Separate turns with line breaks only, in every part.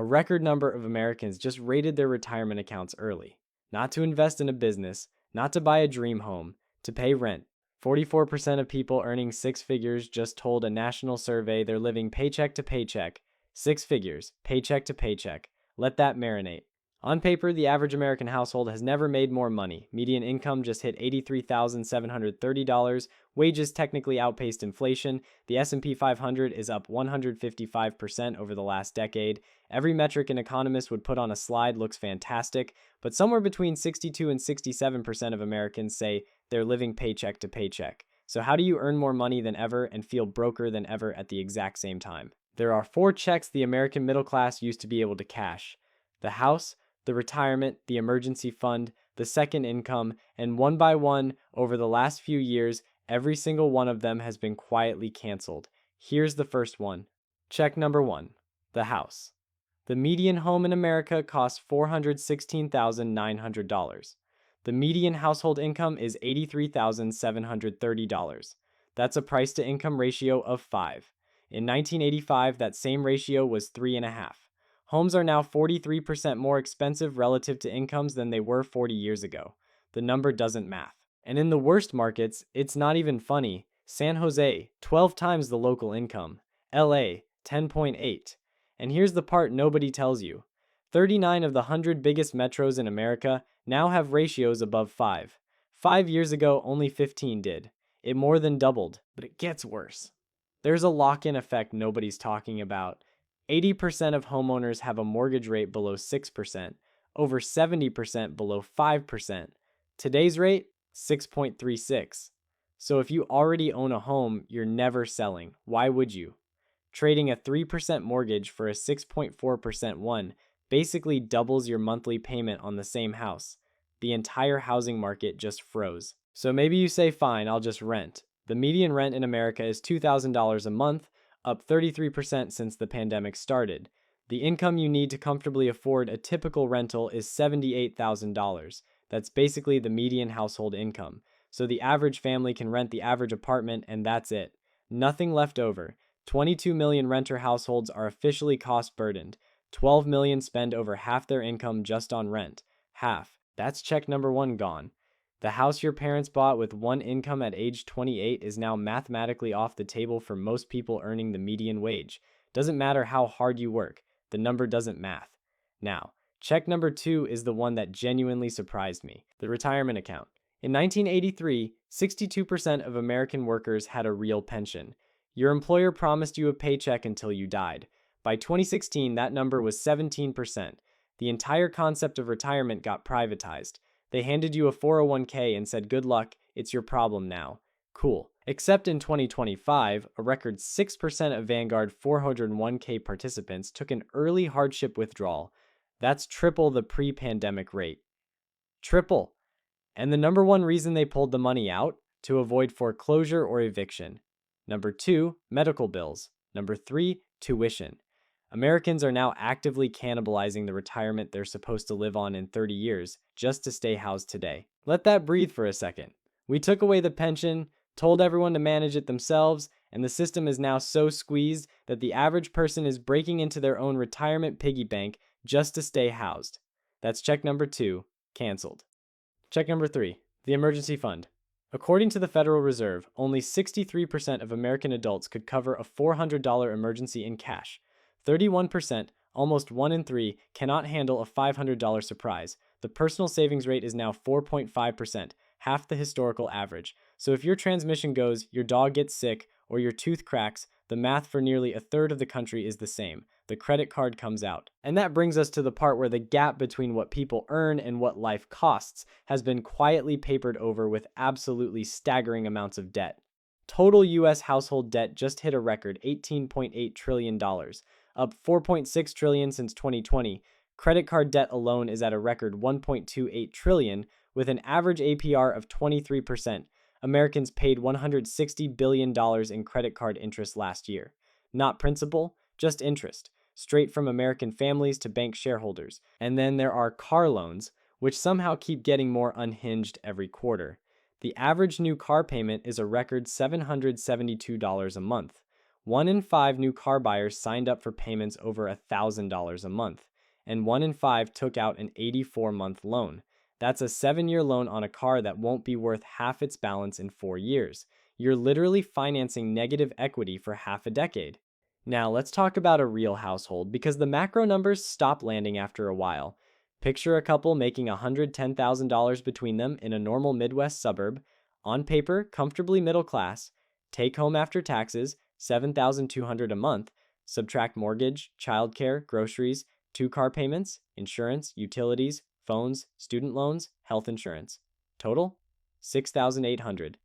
record number of Americans just raided their retirement accounts early. Not to invest in a business, not to buy a dream home, to pay rent. 44% of people earning six figures just told a national survey they're living paycheck to paycheck. Six figures, paycheck to paycheck. Let that marinate. On paper, the average American household has never made more money. Median income just hit $83,730. Wages technically outpaced inflation. The S&P 500 is up 155% over the last decade. Every metric an economist would put on a slide looks fantastic, but somewhere between 62 and 67% of Americans say they're living paycheck to paycheck. So how do you earn more money than ever and feel broker than ever at the exact same time? There are four checks the American middle class used to be able to cash: the house, the retirement, the emergency fund, the second income, and one by one, over the last few years, every single one of them has been quietly canceled. Here's the first one. Check number one, the house. The median home in America costs $416,900. The median household income is $83,730. That's a price to income ratio of 5. In 1985, that same ratio was 3.5. Homes are now 43% more expensive relative to incomes than they were 40 years ago. The number doesn't math. And in the worst markets, it's not even funny. San Jose, 12 times the local income. LA, 10.8. And here's the part nobody tells you. 39 of the 100 biggest metros in America now have ratios above 5. 5 years ago, only 15 did. It more than doubled, but it gets worse. There's a lock-in effect nobody's talking about. 80% of homeowners have a mortgage rate below 6%, over 70% below 5%. Today's rate, 6.36. So if you already own a home, you're never selling. Why would you? Trading a 3% mortgage for a 6.4% one basically doubles your monthly payment on the same house. The entire housing market just froze. So maybe you say, fine, I'll just rent. The median rent in America is $2,000 a month, up 33% since the pandemic started. The income you need to comfortably afford a typical rental is $78,000. That's basically the median household income. So the average family can rent the average apartment and that's it. Nothing left over. 22 million renter households are officially cost burdened. 12 million spend over half their income just on rent. Half. That's check number one gone. The house your parents bought with one income at age 28 is now mathematically off the table for most people earning the median wage. Doesn't matter how hard you work, the number doesn't math. Now, check number two is the one that genuinely surprised me, the retirement account. In 1983, 62% of American workers had a real pension. Your employer promised you a paycheck until you died. By 2016, that number was 17%. The entire concept of retirement got privatized. They handed you a 401k and said, good luck, it's your problem now. Cool. Except in 2025, a record 6% of Vanguard 401k participants took an early hardship withdrawal. That's triple the pre-pandemic rate. Triple. And the number one reason they pulled the money out? To avoid foreclosure or eviction. Number 2, medical bills. Number 3, tuition. Americans are now actively cannibalizing the retirement they're supposed to live on in 30 years just to stay housed today. Let that breathe for a second. We took away the pension, told everyone to manage it themselves, and the system is now so squeezed that the average person is breaking into their own retirement piggy bank just to stay housed. That's check number 2, canceled. Check number 3, the emergency fund. According to the Federal Reserve, only 63% of American adults could cover a $400 emergency in cash. 31%, almost 1 in 3, cannot handle a $500 surprise. The personal savings rate is now 4.5%, half the historical average. So if your transmission goes, your dog gets sick, or your tooth cracks, the math for nearly a third of the country is the same. The credit card comes out. And that brings us to the part where the gap between what people earn and what life costs has been quietly papered over with absolutely staggering amounts of debt. Total U.S. household debt just hit a record $18.8 trillion, up $4.6 trillion since 2020. Credit card debt alone is at a record $1.28 trillion, with an average APR of 23%. Americans paid $160 billion in credit card interest last year. Not principal, just interest, straight from American families to bank shareholders. And then there are car loans, which somehow keep getting more unhinged every quarter. The average new car payment is a record $772 a month. 1 in 5 new car buyers signed up for payments over $1,000 a month, and 1 in 5 took out an 84-month loan. That's a 7-year loan on a car that won't be worth half its balance in 4 years. You're literally financing negative equity for half a decade. Now, let's talk about a real household because the macro numbers stop landing after a while. Picture a couple making $110,000 between them in a normal Midwest suburb. On paper, comfortably middle class. Take home after taxes, $7,200 a month. Subtract mortgage, childcare, groceries, 2 car payments, insurance, utilities, phones, student loans, health insurance. Total? $6,800.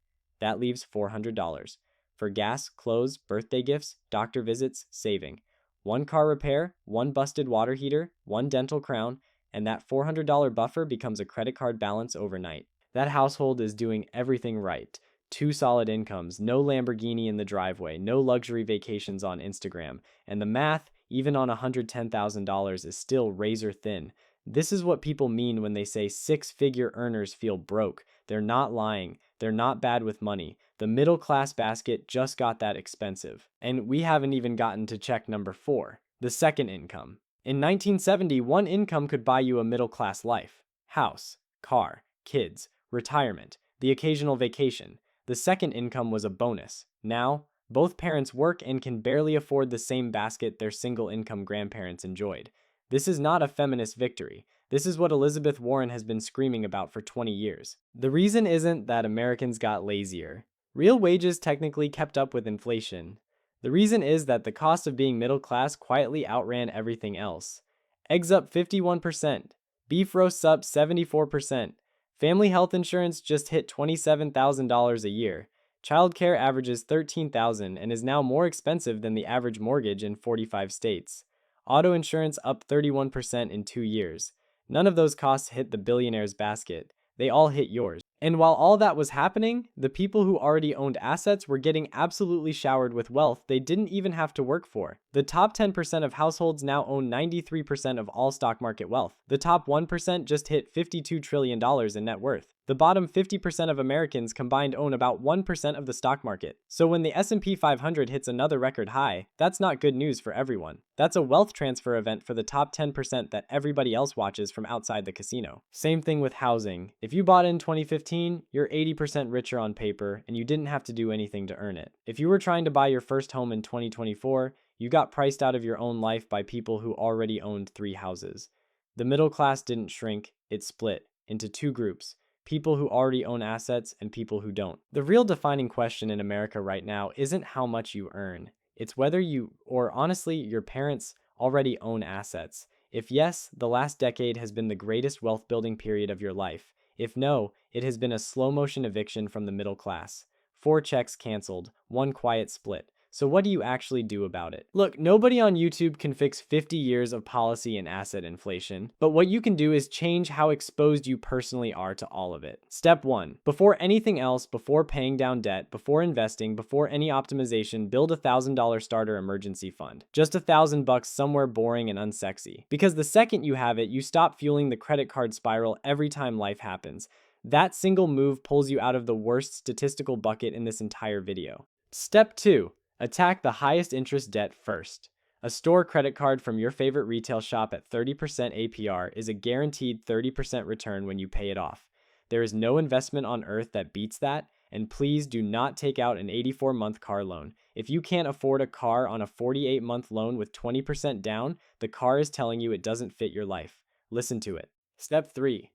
That leaves $400. For gas, clothes, birthday gifts, doctor visits, saving. 1 car repair, 1 busted water heater, 1 dental crown, and that $400 buffer becomes a credit card balance overnight. That household is doing everything right. 2 solid incomes, no Lamborghini in the driveway, no luxury vacations on Instagram, and the math, even on $110,000, is still razor thin. This is what people mean when they say 6-figure earners feel broke. They're not lying. They're not bad with money. The middle class basket just got that expensive. And we haven't even gotten to check number 4, the second income. In 1970, one income could buy you a middle class life: house, car, kids, retirement, the occasional vacation. The second income was a bonus. Now, both parents work and can barely afford the same basket their single income grandparents enjoyed. This is not a feminist victory. This is what Elizabeth Warren has been screaming about for 20 years. The reason isn't that Americans got lazier. Real wages technically kept up with inflation. The reason is that the cost of being middle class quietly outran everything else. Eggs up 51%, beef roasts up 74%, family health insurance just hit $27,000 a year. Childcare averages $13,000 and is now more expensive than the average mortgage in 45 states. Auto insurance up 31% in 2 years. None of those costs hit the billionaire's basket. They all hit yours. And while all that was happening, the people who already owned assets were getting absolutely showered with wealth they didn't even have to work for. The top 10% of households now own 93% of all stock market wealth. The top 1% just hit $52 trillion in net worth. The bottom 50% of Americans combined own about 1% of the stock market. So when the S&P 500 hits another record high, that's not good news for everyone. That's a wealth transfer event for the top 10% that everybody else watches from outside the casino. Same thing with housing. If you bought in 2015, you're 80% richer on paper, and you didn't have to do anything to earn it. If you were trying to buy your first home in 2024, you got priced out of your own life by people who already owned 3 houses. The middle class didn't shrink, it split into 2 groups: people who already own assets and people who don't. The real defining question in America right now isn't how much you earn. It's whether you, or honestly, your parents, already own assets. If yes, the last decade has been the greatest wealth building period of your life. If no, it has been a slow motion eviction from the middle class. 4 checks canceled, 1 quiet split. So what do you actually do about it? Look, nobody on YouTube can fix 50 years of policy and asset inflation, but what you can do is change how exposed you personally are to all of it. Step 1. Before anything else, before paying down debt, before investing, before any optimization, build a $1,000 starter emergency fund. Just $1,000 somewhere boring and unsexy. Because the second you have it, you stop fueling the credit card spiral every time life happens. That single move pulls you out of the worst statistical bucket in this entire video. Step 2. Attack the highest interest debt first. A store credit card from your favorite retail shop at 30% APR is a guaranteed 30% return when you pay it off. There is no investment on earth that beats that, and please do not take out an 84-month car loan. If you can't afford a car on a 48-month loan with 20% down, the car is telling you it doesn't fit your life. Listen to it. Step 3.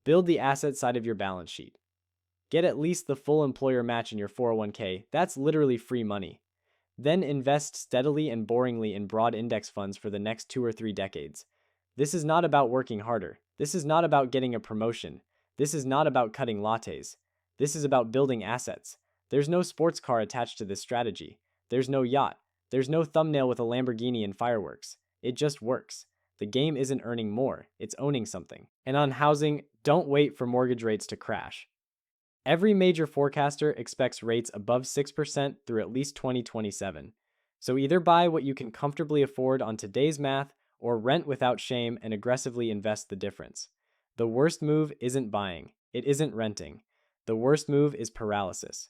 Build the asset side of your balance sheet. Get at least the full employer match in your 401k. That's literally free money. Then invest steadily and boringly in broad index funds for the next 2 or 3 decades. This is not about working harder. This is not about getting a promotion. This is not about cutting lattes. This is about building assets. There's no sports car attached to this strategy. There's no yacht. There's no thumbnail with a Lamborghini and fireworks. It just works. The game isn't earning more, it's owning something. And on housing, don't wait for mortgage rates to crash. Every major forecaster expects rates above 6% through at least 2027. So either buy what you can comfortably afford on today's math, or rent without shame and aggressively invest the difference. The worst move isn't buying. It isn't renting. The worst move is paralysis.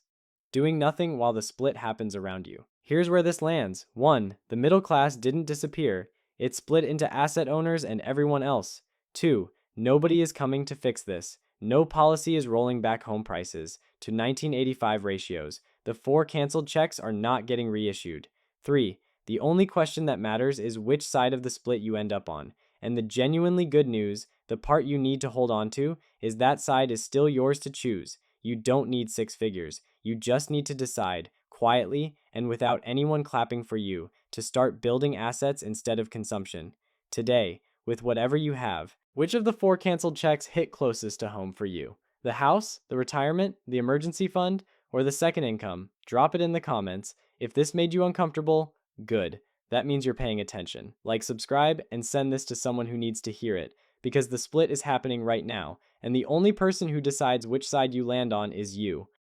Doing nothing while the split happens around you. Here's where this lands. 1. The middle class didn't disappear, it split into asset owners and everyone else. 2. Nobody is coming to fix this. No policy is rolling back home prices to 1985 ratios. The 4 canceled checks are not getting reissued. 3. The only question that matters is which side of the split you end up on. And the genuinely good news, the part you need to hold on to, is that side is still yours to choose. You don't need 6 figures. You just need to decide, quietly and without anyone clapping for you, to start building assets instead of consumption. Today, with whatever you have, which of the 4 canceled checks hit closest to home for you? The house, the retirement, the emergency fund, or the second income? Drop it in the comments. If this made you uncomfortable, good. That means you're paying attention. Like, subscribe, and send this to someone who needs to hear it, because the split is happening right now, and the only person who decides which side you land on is you.